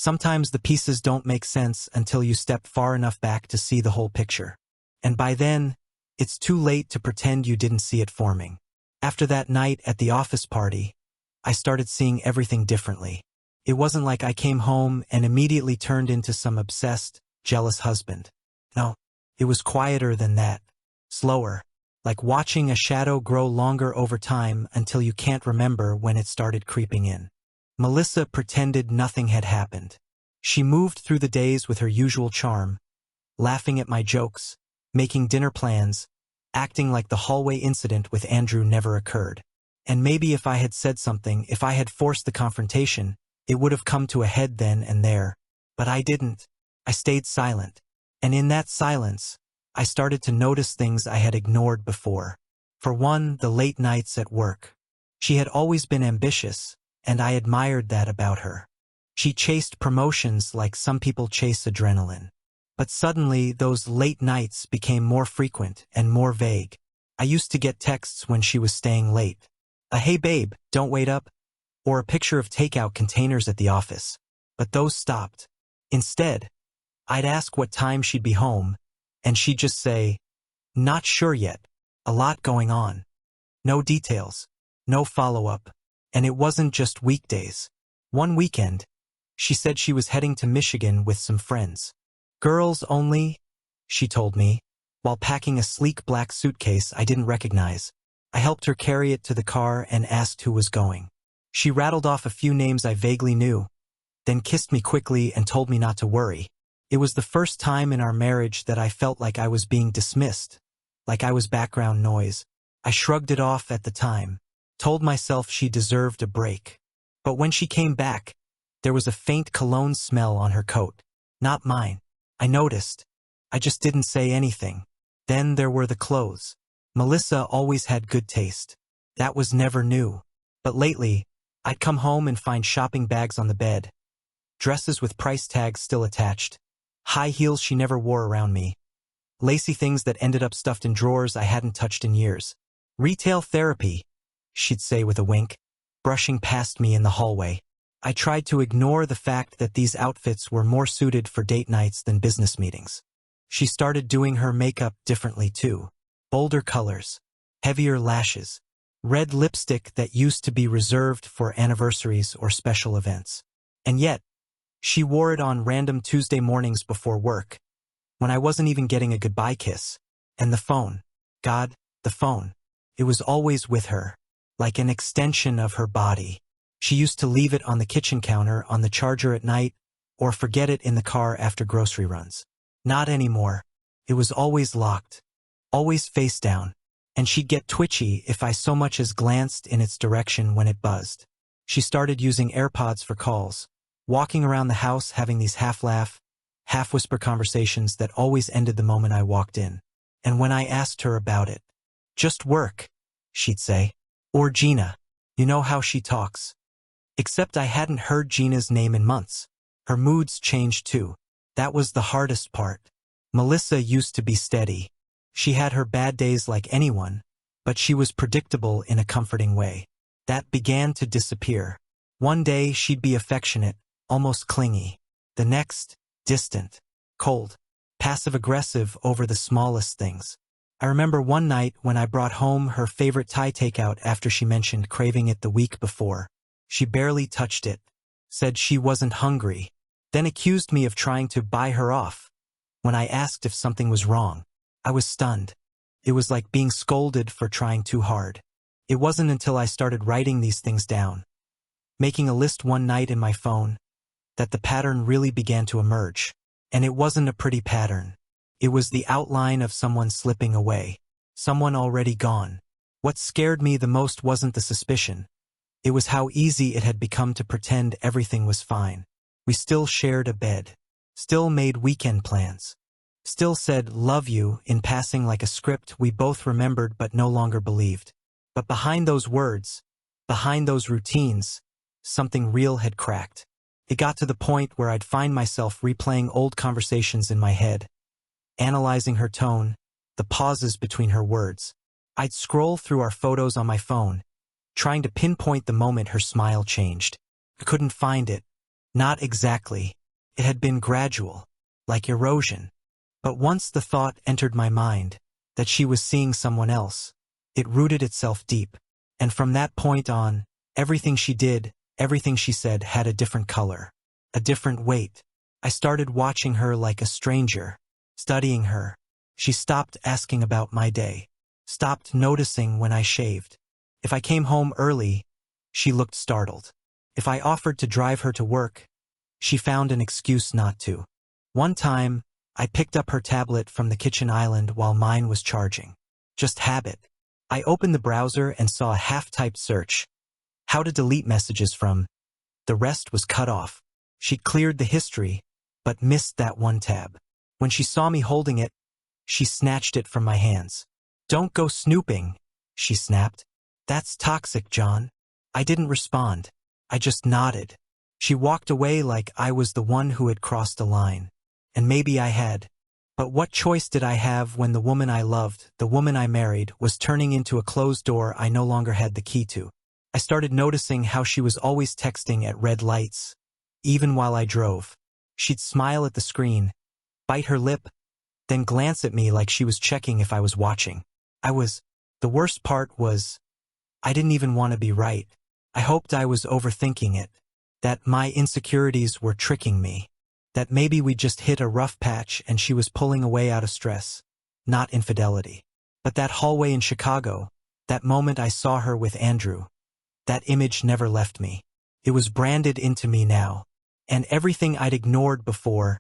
Sometimes the pieces don't make sense until you step far enough back to see the whole picture. And by then, it's too late to pretend you didn't see it forming. After that night at the office party, I started seeing everything differently. It wasn't like I came home and immediately turned into some obsessed, jealous husband. No, it was quieter than that. Slower. Like watching a shadow grow longer over time until you can't remember when it started creeping in. Melissa pretended nothing had happened. She moved through the days with her usual charm, laughing at my jokes, making dinner plans, acting like the hallway incident with Andrew never occurred. And maybe if I had said something, if I had forced the confrontation, it would have come to a head then and there. But I didn't. I stayed silent. And in that silence, I started to notice things I had ignored before. For one, the late nights at work. She had always been ambitious, and I admired that about her. She chased promotions like some people chase adrenaline. But suddenly, those late nights became more frequent and more vague. I used to get texts when she was staying late. Hey babe, don't wait up. Or a picture of takeout containers at the office. But those stopped. Instead, I'd ask what time she'd be home, and she'd just say, "Not sure yet. A lot going on." No details. No follow-up. And it wasn't just weekdays. One weekend, she said she was heading to Michigan with some friends. Girls only, she told me, while packing a sleek black suitcase I didn't recognize. I helped her carry it to the car and asked who was going. She rattled off a few names I vaguely knew, then kissed me quickly and told me not to worry. It was the first time in our marriage that I felt like I was being dismissed, like I was background noise. I shrugged it off at the time, told myself she deserved a break. But when she came back, there was a faint cologne smell on her coat. Not mine. I noticed. I just didn't say anything. Then there were the clothes. Melissa always had good taste. That was never new. But lately, I'd come home and find shopping bags on the bed, dresses with price tags still attached, high heels she never wore around me, lacy things that ended up stuffed in drawers I hadn't touched in years. Retail therapy, she'd say with a wink, brushing past me in the hallway. I tried to ignore the fact that these outfits were more suited for date nights than business meetings. She started doing her makeup differently too. Bolder colors, heavier lashes, red lipstick that used to be reserved for anniversaries or special events. And yet, she wore it on random Tuesday mornings before work, when I wasn't even getting a goodbye kiss. And the phone. God, the phone. It was always with her, like an extension of her body. She used to leave it on the kitchen counter on the charger at night, or forget it in the car after grocery runs. Not anymore. It was always locked, always face down, and she'd get twitchy if I so much as glanced in its direction when it buzzed. She started using AirPods for calls, walking around the house having these half-laugh, half-whisper conversations that always ended the moment I walked in. And when I asked her about it, "Just work," she'd say. Or Gina. You know how she talks. Except I hadn't heard Gina's name in months. Her moods changed too. That was the hardest part. Melissa used to be steady. She had her bad days like anyone, but she was predictable in a comforting way. That began to disappear. One day she'd be affectionate, almost clingy. The next, distant, cold, passive-aggressive over the smallest things. I remember one night when I brought home her favorite Thai takeout after she mentioned craving it the week before. She barely touched it, said she wasn't hungry, then accused me of trying to buy her off. When I asked if something was wrong, I was stunned. It was like being scolded for trying too hard. It wasn't until I started writing these things down, making a list one night in my phone, that the pattern really began to emerge. And it wasn't a pretty pattern. It was the outline of someone slipping away, someone already gone. What scared me the most wasn't the suspicion. It was how easy it had become to pretend everything was fine. We still shared a bed, still made weekend plans, still said "love you" in passing like a script we both remembered but no longer believed. But behind those words, behind those routines, something real had cracked. It got to the point where I'd find myself replaying old conversations in my head, analyzing her tone, the pauses between her words. I'd scroll through our photos on my phone, trying to pinpoint the moment her smile changed. I couldn't find it, Not exactly. It had been gradual, like erosion. But once the thought entered my mind, that she was seeing someone else, it rooted itself deep. And from that point on, everything she did, everything she said had a different color, a different weight. I started watching her like a stranger, studying her. She stopped asking about my day, stopped noticing when I shaved. If I came home early, she looked startled. If I offered to drive her to work, she found an excuse not to. One time, I picked up her tablet from the kitchen island while mine was charging. Just habit. I opened the browser and saw a half-typed search. How to delete messages from. The rest was cut off. She cleared the history, but missed that one tab. When she saw me holding it, she snatched it from my hands. "Don't go snooping," she snapped. "That's toxic, John." I didn't respond. I just nodded. She walked away like I was the one who had crossed a line. And maybe I had. But what choice did I have when the woman I loved, the woman I married, was turning into a closed door I no longer had the key to? I started noticing how she was always texting at red lights, even while I drove. She'd smile at the screen, bite her lip, then glance at me like she was checking if I was watching. The worst part was, I didn't even want to be right. I hoped I was overthinking it, that my insecurities were tricking me, that maybe we just hit a rough patch and she was pulling away out of stress, not infidelity. But that hallway in Chicago, that moment I saw her with Andrew, that image never left me. It was branded into me now. And everything I'd ignored before,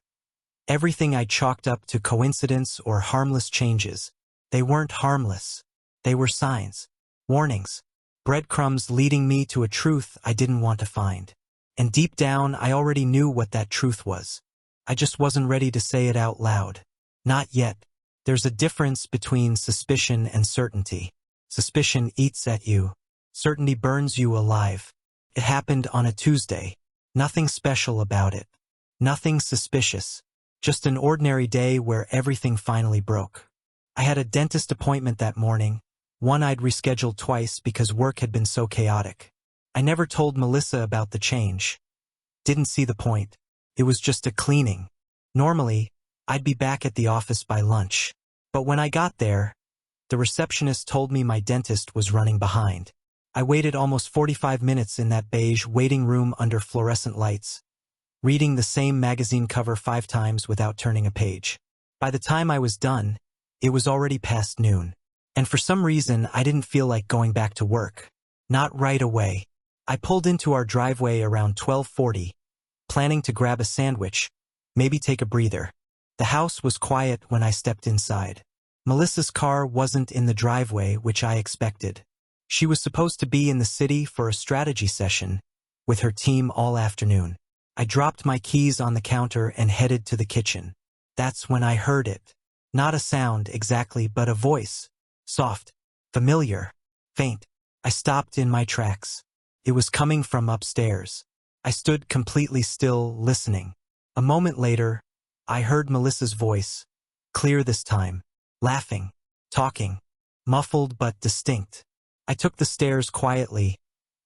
everything I chalked up to coincidence or harmless changes, they weren't harmless. They were signs, warnings, breadcrumbs leading me to a truth I didn't want to find. And deep down, I already knew what that truth was. I just wasn't ready to say it out loud. Not yet. There's a difference between suspicion and certainty. Suspicion eats at you. Certainty burns you alive. It happened on a Tuesday. Nothing special about it. Nothing suspicious. Just an ordinary day where everything finally broke. I had a dentist appointment that morning, one I'd rescheduled twice because work had been so chaotic. I never told Melissa about the change. Didn't see the point. It was just a cleaning. Normally, I'd be back at the office by lunch. But when I got there, the receptionist told me my dentist was running behind. I waited almost 45 minutes in that beige waiting room under fluorescent lights, reading the same magazine cover 5 times without turning a page. By the time I was done, it was already past noon. And for some reason, I didn't feel like going back to work. Not right away. I pulled into our driveway around 12:40, planning to grab a sandwich, maybe take a breather. The house was quiet when I stepped inside. Melissa's car wasn't in the driveway, which I expected. She was supposed to be in the city for a strategy session with her team all afternoon. I dropped my keys on the counter and headed to the kitchen. That's when I heard it. Not a sound exactly, but a voice. Soft, familiar, faint. I stopped in my tracks. It was coming from upstairs. I stood completely still, listening. A moment later, I heard Melissa's voice, clear this time, laughing, talking, muffled but distinct. I took the stairs quietly,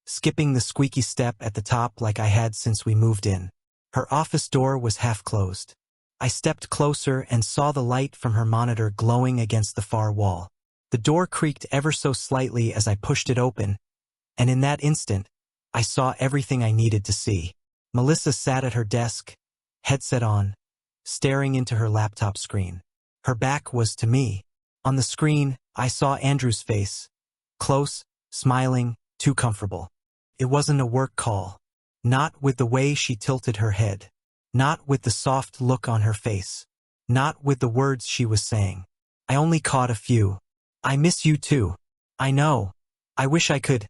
skipping the squeaky step at the top like I had since we moved in. Her office door was half closed. I stepped closer and saw the light from her monitor glowing against the far wall. The door creaked ever so slightly as I pushed it open, and in that instant, I saw everything I needed to see. Melissa sat at her desk, headset on, staring into her laptop screen. Her back was to me. On the screen, I saw Andrew's face. Close, smiling, too comfortable. It wasn't a work call. Not with the way she tilted her head. Not with the soft look on her face. Not with the words she was saying. I only caught a few. "I miss you too. I know. I wish I could.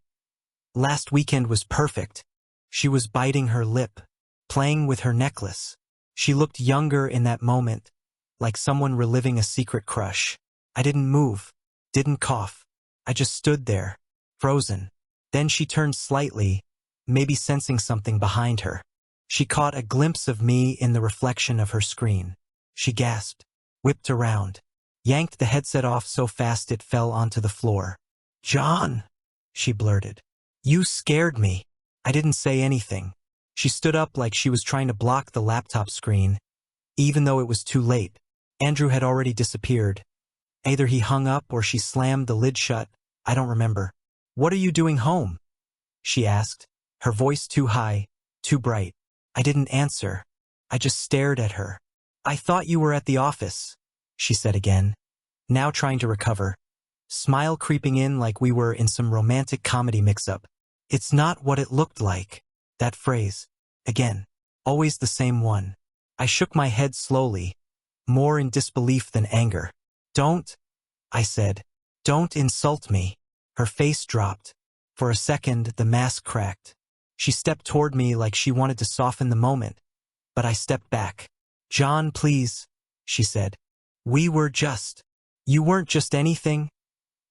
Last weekend was perfect." She was biting her lip, playing with her necklace. She looked younger in that moment, like someone reliving a secret crush. I didn't move, didn't cough. I just stood there, frozen. Then she turned slightly, maybe sensing something behind her. She caught a glimpse of me in the reflection of her screen. She gasped, whipped around, yanked the headset off so fast it fell onto the floor. "John," she blurted. "You scared me." I didn't say anything. She stood up like she was trying to block the laptop screen, even though it was too late. Andrew had already disappeared. Either he hung up or she slammed the lid shut. I don't remember. "What are you doing home?" she asked, her voice too high, too bright. I didn't answer. I just stared at her. "I thought you were at the office," she said again, now trying to recover. Smile creeping in like we were in some romantic comedy mix-up. "It's not what it looked like." That phrase. Again. Always the same one. I shook my head slowly, more in disbelief than anger. "Don't," I said. "Don't insult me." Her face dropped. For a second, the mask cracked. She stepped toward me like she wanted to soften the moment, but I stepped back. "John, please," she said. "We were just." "You weren't just anything,"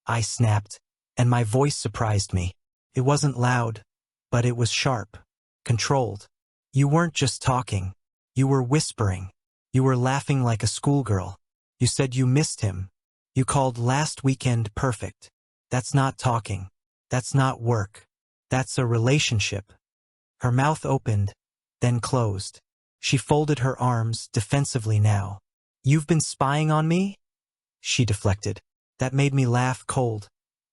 I snapped, and my voice surprised me. It wasn't loud, but it was sharp, controlled. "You weren't just talking. You were whispering. You were laughing like a schoolgirl. You said you missed him. You called last weekend perfect. That's not talking. That's not work. That's a relationship." Her mouth opened, then closed. She folded her arms defensively now. "You've been spying on me?" She deflected. That made me laugh cold,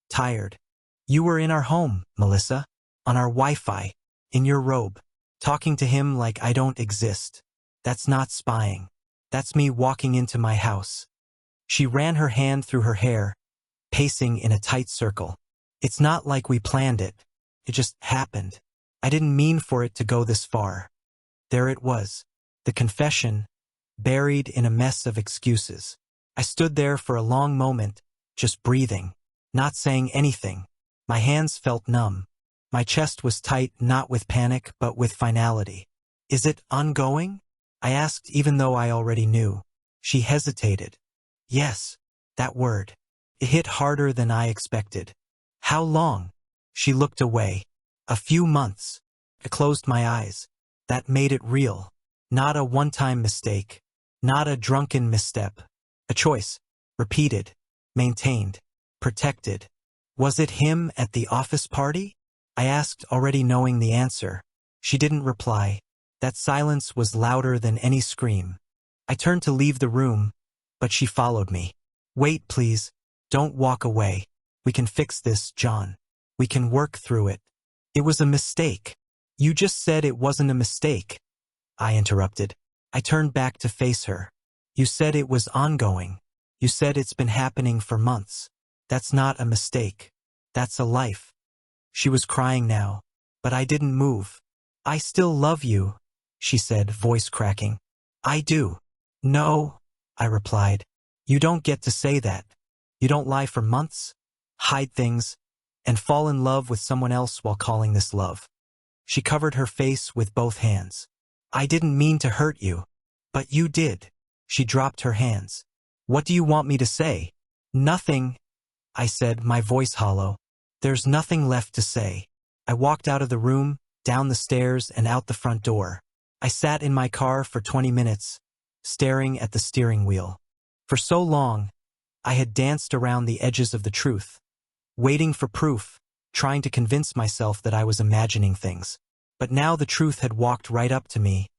tired. "You were in our home, Melissa, on our Wi-Fi, in your robe, talking to him like I don't exist. That's not spying. That's me walking into my house." She ran her hand through her hair, pacing in a tight circle. "It's not like we planned it. It just happened. I didn't mean for it to go this far." There it was, the confession, buried in a mess of excuses. I stood there for a long moment, just breathing, not saying anything. My hands felt numb. My chest was tight, not with panic, but with finality. "Is it ongoing?" I asked, even though I already knew. She hesitated. "Yes," that word. It hit harder than I expected. "How long?" She looked away. "A few months." I closed my eyes. That made it real. Not a one-time mistake. Not a drunken misstep. A choice. Repeated. Maintained. Protected. "Was it him at the office party?" I asked, already knowing the answer. She didn't reply. That silence was louder than any scream. I turned to leave the room, but she followed me. "Wait, please. Don't walk away. We can fix this, John. We can work through it." "It was a mistake." "You just said it wasn't a mistake," I interrupted. I turned back to face her. "You said it was ongoing. You said it's been happening for months. That's not a mistake. That's a life." She was crying now, but I didn't move. "I still love you," she said, voice cracking. "I do." "No," I replied. "You don't get to say that. You don't lie for months, hide things, and fall in love with someone else while calling this love." She covered her face with both hands. "I didn't mean to hurt you." "But you did." She dropped her hands. "What do you want me to say?" "Nothing," I said, my voice hollow. "There's nothing left to say." I walked out of the room, down the stairs, and out the front door. I sat in my car for 20 minutes, staring at the steering wheel. For so long, I had danced around the edges of the truth, waiting for proof, trying to convince myself that I was imagining things. But now the truth had walked right up to me,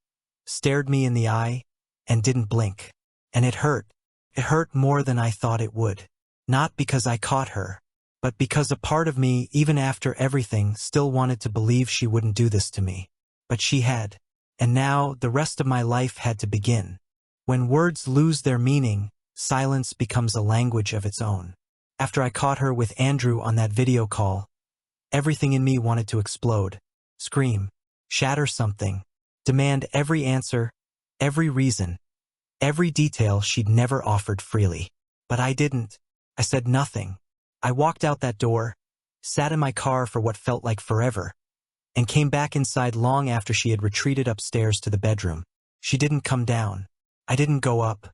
stared me in the eye, and didn't blink. And it hurt. It hurt more than I thought it would. Not because I caught her, but because a part of me, even after everything, still wanted to believe she wouldn't do this to me. But she had. And now the rest of my life had to begin. When words lose their meaning, silence becomes a language of its own. After I caught her with Andrew on that video call, everything in me wanted to explode, scream, shatter something, demand every answer, every reason, every detail she'd never offered freely. But I didn't. I said nothing. I walked out that door, sat in my car for what felt like forever, and came back inside long after she had retreated upstairs to the bedroom. She didn't come down. I didn't go up.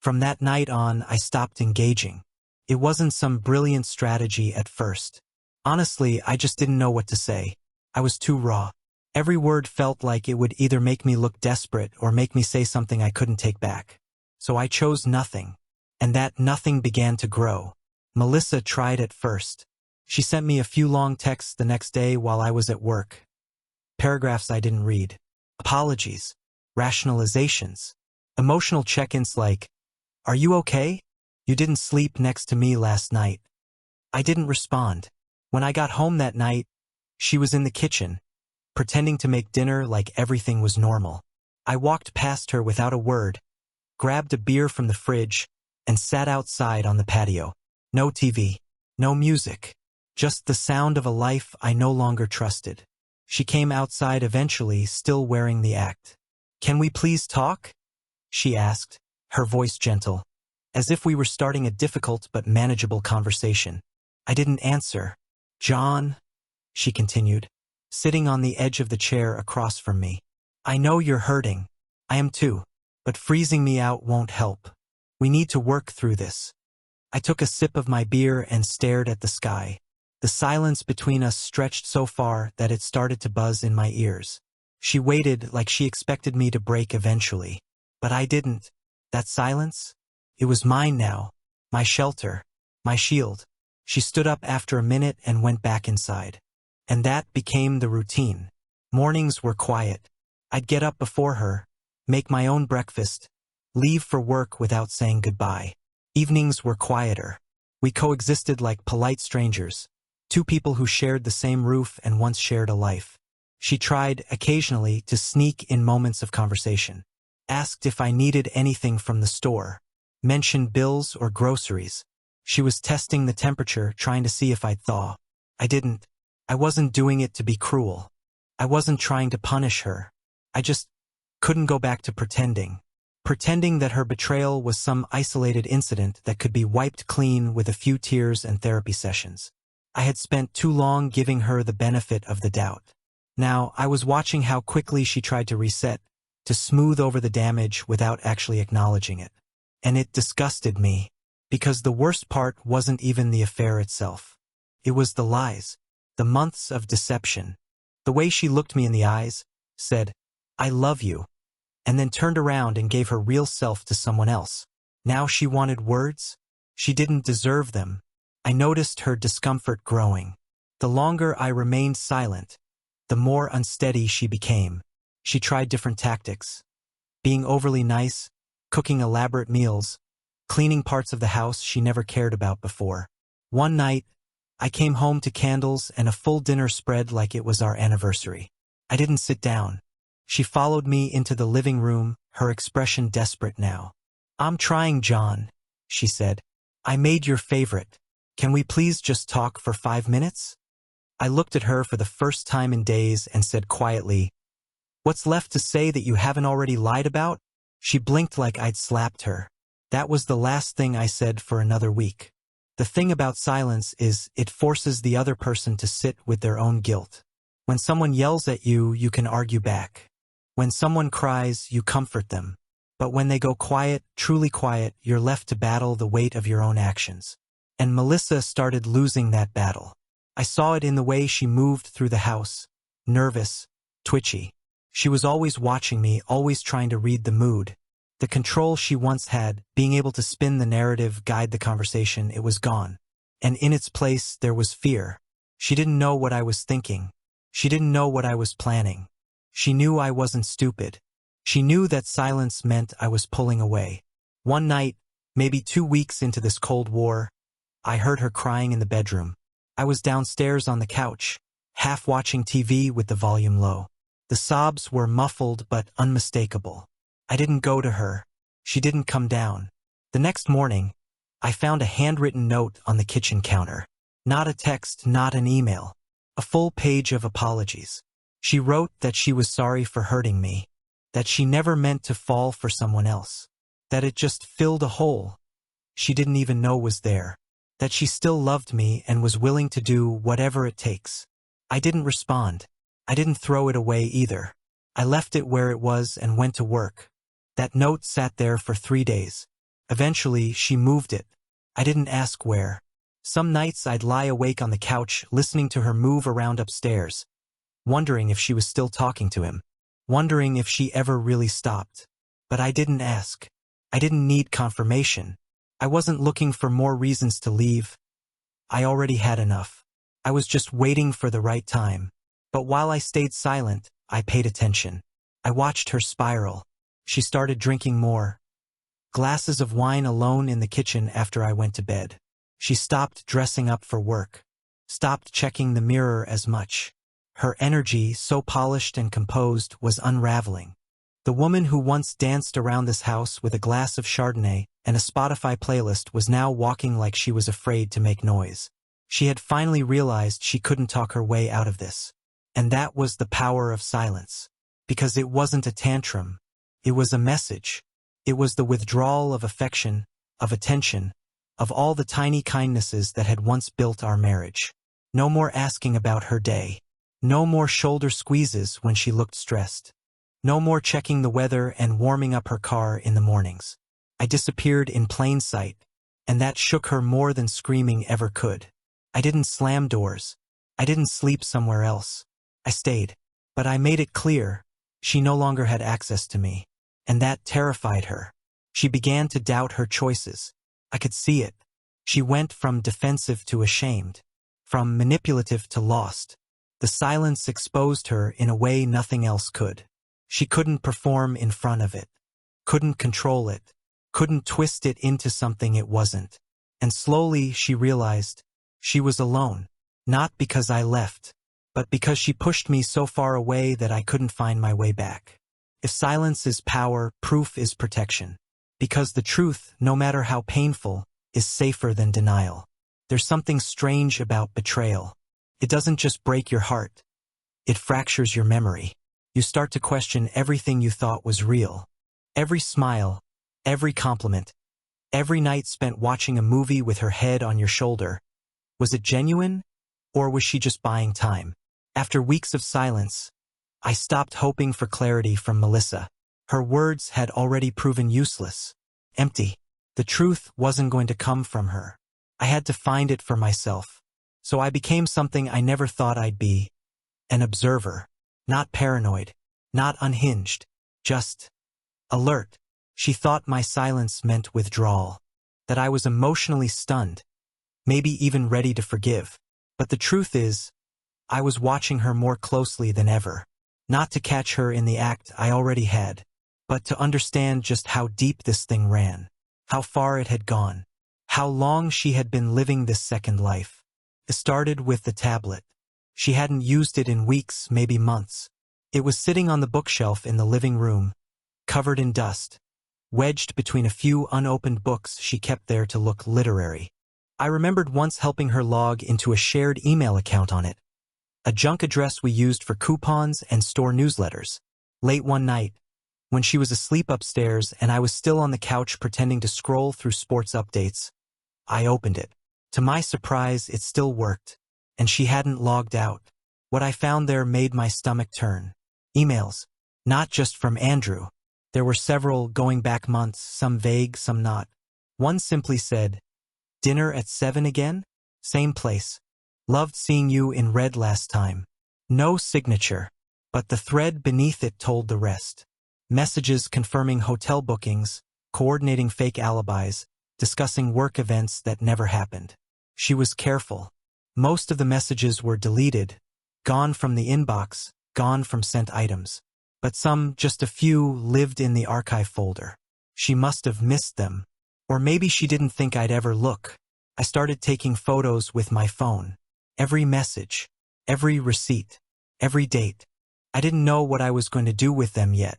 From that night on, I stopped engaging. It wasn't some brilliant strategy at first. Honestly, I just didn't know what to say. I was too raw. Every word felt like it would either make me look desperate or make me say something I couldn't take back. So I chose nothing. And that nothing began to grow. Melissa tried at first. She sent me a few long texts the next day while I was at work. Paragraphs I didn't read. Apologies, rationalizations, emotional check-ins like, "Are you okay? You didn't sleep next to me last night." I didn't respond. When I got home that night, she was in the kitchen, pretending to make dinner like everything was normal. I walked past her without a word, grabbed a beer from the fridge, and sat outside on the patio. No TV, no music, just the sound of a life I no longer trusted. She came outside eventually, still wearing the act. "Can we please talk?" she asked, her voice gentle, as if we were starting a difficult but manageable conversation. I didn't answer. "John," she continued, sitting on the edge of the chair across from me. "I know you're hurting. I am too. But freezing me out won't help. We need to work through this." I took a sip of my beer and stared at the sky. The silence between us stretched so far that it started to buzz in my ears. She waited like she expected me to break eventually. But I didn't. That silence? It was mine now. My shelter. My shield. She stood up after a minute and went back inside. And that became the routine. Mornings were quiet. I'd get up before her, make my own breakfast, leave for work without saying goodbye. Evenings were quieter. We coexisted like polite strangers, two people who shared the same roof and once shared a life. She tried, occasionally, to sneak in moments of conversation. Asked if I needed anything from the store. Mentioned bills or groceries. She was testing the temperature, trying to see if I'd thaw. I didn't. I wasn't doing it to be cruel. I wasn't trying to punish her. I just couldn't go back to pretending. Pretending that her betrayal was some isolated incident that could be wiped clean with a few tears and therapy sessions. I had spent too long giving her the benefit of the doubt. Now, I was watching how quickly she tried to reset, to smooth over the damage without actually acknowledging it. And it disgusted me, because the worst part wasn't even the affair itself. It was the lies, the months of deception. The way she looked me in the eyes, said, "I love you," and then turned around and gave her real self to someone else. Now she wanted words? She didn't deserve them. I noticed her discomfort growing. The longer I remained silent, the more unsteady she became. She tried different tactics. Being overly nice, cooking elaborate meals, cleaning parts of the house she never cared about before. One night, I came home to candles and a full dinner spread like it was our anniversary. I didn't sit down. She followed me into the living room, her expression desperate now. "I'm trying, John," she said. "I made your favorite. Can we please just talk for 5 minutes?" I looked at her for the first time in days and said quietly, "What's left to say that you haven't already lied about?" She blinked like I'd slapped her. That was the last thing I said for another week. The thing about silence is it forces the other person to sit with their own guilt. When someone yells at you, you can argue back. When someone cries, you comfort them. But when they go quiet, truly quiet, you're left to battle the weight of your own actions. And Melissa started losing that battle. I saw it in the way she moved through the house, nervous, twitchy. She was always watching me, always trying to read the mood. The control she once had, being able to spin the narrative, guide the conversation, it was gone. And in its place, there was fear. She didn't know what I was thinking. She didn't know what I was planning. She knew I wasn't stupid. She knew that silence meant I was pulling away. One night, maybe 2 weeks into this Cold War, I heard her crying in the bedroom. I was downstairs on the couch, half watching TV with the volume low. The sobs were muffled but unmistakable. I didn't go to her. She didn't come down. The next morning, I found a handwritten note on the kitchen counter. Not a text, not an email. A full page of apologies. She wrote that she was sorry for hurting me, that she never meant to fall for someone else, that it just filled a hole she didn't even know was there, that she still loved me and was willing to do whatever it takes. I didn't respond. I didn't throw it away either. I left it where it was and went to work. That note sat there for 3 days. Eventually, she moved it. I didn't ask where. Some nights I'd lie awake on the couch listening to her move around upstairs, wondering if she was still talking to him, wondering if she ever really stopped. But I didn't ask. I didn't need confirmation. I wasn't looking for more reasons to leave. I already had enough. I was just waiting for the right time. But while I stayed silent, I paid attention. I watched her spiral. She started drinking more glasses of wine alone in the kitchen after I went to bed. She stopped dressing up for work, stopped checking the mirror as much. Her energy, so polished and composed, was unraveling. The woman who once danced around this house with a glass of Chardonnay and a Spotify playlist was now walking like she was afraid to make noise. She had finally realized she couldn't talk her way out of this. And that was the power of silence. Because it wasn't a tantrum. It was a message. It was the withdrawal of affection, of attention, of all the tiny kindnesses that had once built our marriage. No more asking about her day. No more shoulder squeezes when she looked stressed. No more checking the weather and warming up her car in the mornings. I disappeared in plain sight, and that shook her more than screaming ever could. I didn't slam doors. I didn't sleep somewhere else. I stayed. But I made it clear, she no longer had access to me. And that terrified her. She began to doubt her choices. I could see it. She went from defensive to ashamed, from manipulative to lost. The silence exposed her in a way nothing else could. She couldn't perform in front of it, couldn't control it, couldn't twist it into something it wasn't. And slowly she realized she was alone, not because I left, but because she pushed me so far away that I couldn't find my way back. If silence is power, proof is protection. Because the truth, no matter how painful, is safer than denial. There's something strange about betrayal. It doesn't just break your heart. It fractures your memory. You start to question everything you thought was real. Every smile, every compliment, every night spent watching a movie with her head on your shoulder. Was it genuine, or was she just buying time? After weeks of silence, I stopped hoping for clarity from Melissa. Her words had already proven useless, empty. The truth wasn't going to come from her. I had to find it for myself. So I became something I never thought I'd be. An observer. Not paranoid. Not unhinged. Just alert. She thought my silence meant withdrawal. That I was emotionally stunned. Maybe even ready to forgive. But the truth is, I was watching her more closely than ever. Not to catch her in the act I already had, but to understand just how deep this thing ran. How far it had gone. How long she had been living this second life. It started with the tablet. She hadn't used it in weeks, maybe months. It was sitting on the bookshelf in the living room, covered in dust, wedged between a few unopened books she kept there to look literary. I remembered once helping her log into a shared email account on it, a junk address we used for coupons and store newsletters. Late one night, when she was asleep upstairs and I was still on the couch pretending to scroll through sports updates, I opened it. To my surprise, it still worked, and she hadn't logged out. What I found there made my stomach turn. Emails. Not just from Andrew. There were several going back months, some vague, some not. One simply said, "Dinner at 7 again? Same place. Loved seeing you in red last time." No signature, but the thread beneath it told the rest. Messages confirming hotel bookings, coordinating fake alibis, discussing work events that never happened. She was careful. Most of the messages were deleted, gone from the inbox, gone from sent items. But some, just a few, lived in the archive folder. She must have missed them. Or maybe she didn't think I'd ever look. I started taking photos with my phone. Every message, every receipt, every date. I didn't know what I was going to do with them yet,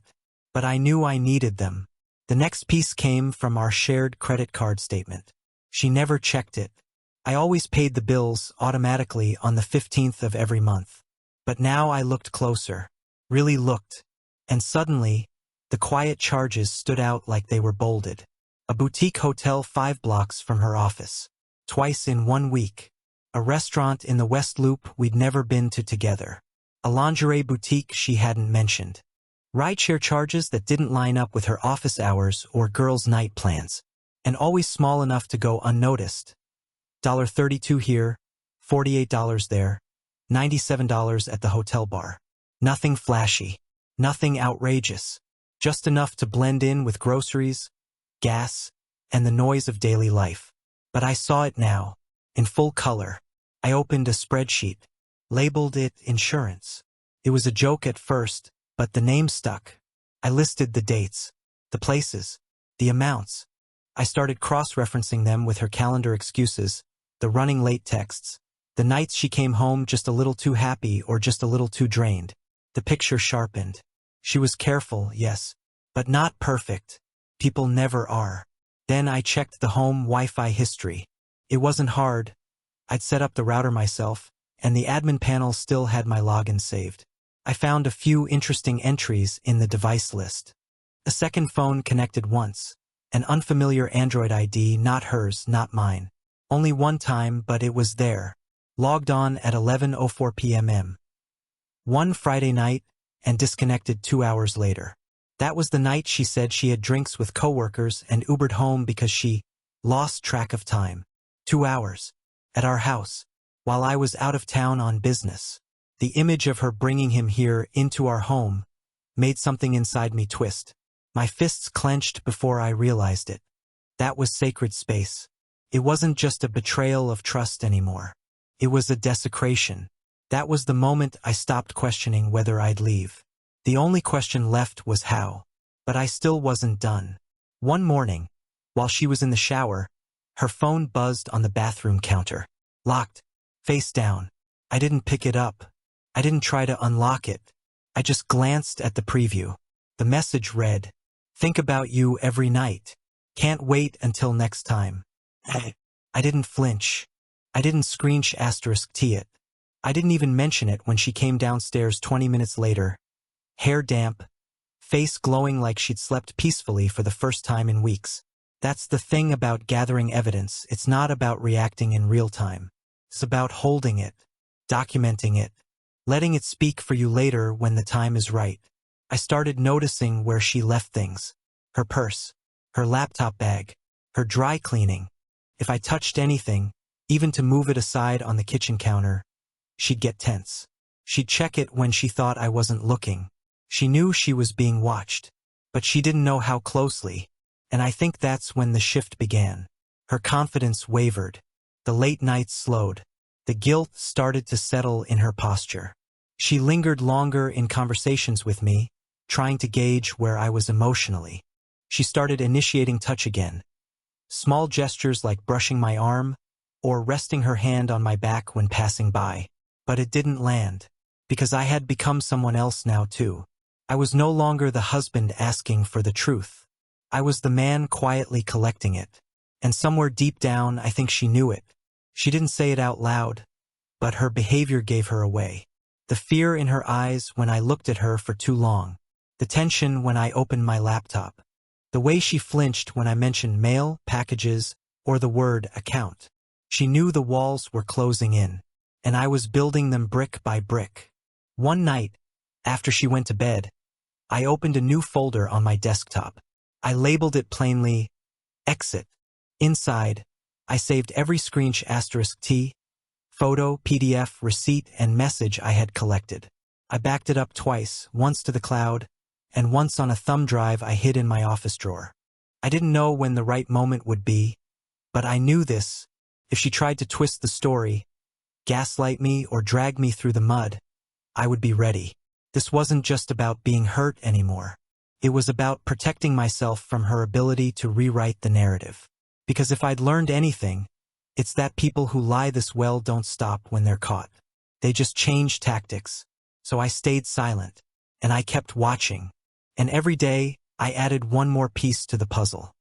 but I knew I needed them. The next piece came from our shared credit card statement. She never checked it. I always paid the bills automatically on the 15th of every month. But now I looked closer, really looked, and suddenly, the quiet charges stood out like they were bolded. A boutique hotel 5 blocks from her office. Twice in 1 week. A restaurant in the West Loop we'd never been to together. A lingerie boutique she hadn't mentioned. Rideshare charges that didn't line up with her office hours or girls' night plans. And always small enough to go unnoticed. $32 here, $48 there, $97 at the hotel bar. Nothing flashy, nothing outrageous, just enough to blend in with groceries, gas, and the noise of daily life. But I saw it now, in full color. I opened a spreadsheet, labeled it insurance. It was a joke at first, But the name stuck. I listed the dates, the places, the amounts. I started cross-referencing them with her calendar excuses, the running late texts, the nights she came home just a little too happy or just a little too drained. The picture sharpened. She was careful, yes, but not perfect. People never are. Then I checked the home Wi-Fi history. It wasn't hard. I'd set up the router myself, and the admin panel still had my login saved. I found a few interesting entries in the device list. A second phone connected once. An unfamiliar Android ID, not hers, not mine. Only one time, but it was there. Logged on at 11:04 p.m. One Friday night, and disconnected 2 hours later. That was the night she said she had drinks with coworkers and Ubered home because she lost track of time. 2 hours. At our house. While I was out of town on business. The image of her bringing him here into our home made something inside me twist. My fists clenched before I realized it. That was sacred space. It wasn't just a betrayal of trust anymore. It was a desecration. That was the moment I stopped questioning whether I'd leave. The only question left was how. But I still wasn't done. One morning, while she was in the shower, her phone buzzed on the bathroom counter. Locked. Face down. I didn't pick it up. I didn't try to unlock it. I just glanced at the preview. The message read, "Think about you every night. Can't wait until next time." I didn't flinch. I didn't **T it. I didn't even mention it when she came downstairs 20 minutes later. Hair damp, face glowing like she'd slept peacefully for the first time in weeks. That's the thing about gathering evidence. It's not about reacting in real time. It's about holding it, documenting it, letting it speak for you later when the time is right. I started noticing where she left things. Her purse, her laptop bag, her dry cleaning. If I touched anything, even to move it aside on the kitchen counter, she'd get tense. She'd check it when she thought I wasn't looking. She knew she was being watched, but she didn't know how closely, and I think that's when the shift began. Her confidence wavered. The late nights slowed. The guilt started to settle in her posture. She lingered longer in conversations with me, trying to gauge where I was emotionally. She started initiating touch again. Small gestures like brushing my arm or resting her hand on my back when passing by. But it didn't land, because I had become someone else now too. I was no longer the husband asking for the truth. I was the man quietly collecting it. And somewhere deep down, I think she knew it. She didn't say it out loud, but her behavior gave her away. The fear in her eyes when I looked at her for too long. The tension when I opened my laptop. The way she flinched when I mentioned mail, packages, or the word account. She knew the walls were closing in, and I was building them brick by brick. One night, after she went to bed, I opened a new folder on my desktop. I labeled it plainly, Exit. Inside, I saved every **T, photo, PDF, receipt, and message I had collected. I backed it up twice, once to the cloud, and once on a thumb drive I hid in my office drawer. I didn't know when the right moment would be, but I knew this. If she tried to twist the story, gaslight me, or drag me through the mud, I would be ready. This wasn't just about being hurt anymore. It was about protecting myself from her ability to rewrite the narrative. Because if I'd learned anything, it's that people who lie this well don't stop when they're caught. They just change tactics. So I stayed silent, and I kept watching. And every day, I added one more piece to the puzzle.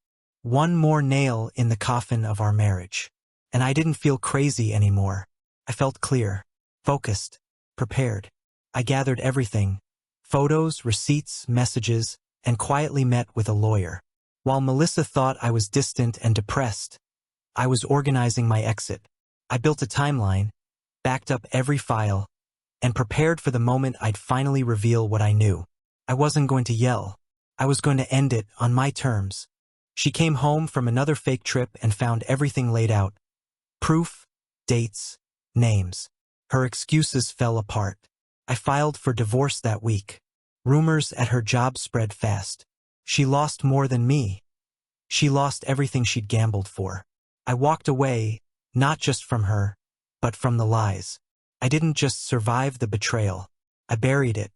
One more nail in the coffin of our marriage. And I didn't feel crazy anymore. I felt clear, focused, prepared. I gathered everything, photos, receipts, messages, and quietly met with a lawyer. While Melissa thought I was distant and depressed, I was organizing my exit. I built a timeline, backed up every file, and prepared for the moment I'd finally reveal what I knew. I wasn't going to yell. I was going to end it on my terms. She came home from another fake trip and found everything laid out. Proof, dates, names. Her excuses fell apart. I filed for divorce that week. Rumors at her job spread fast. She lost more than me. She lost everything she'd gambled for. I walked away, not just from her, but from the lies. I didn't just survive the betrayal. I buried it.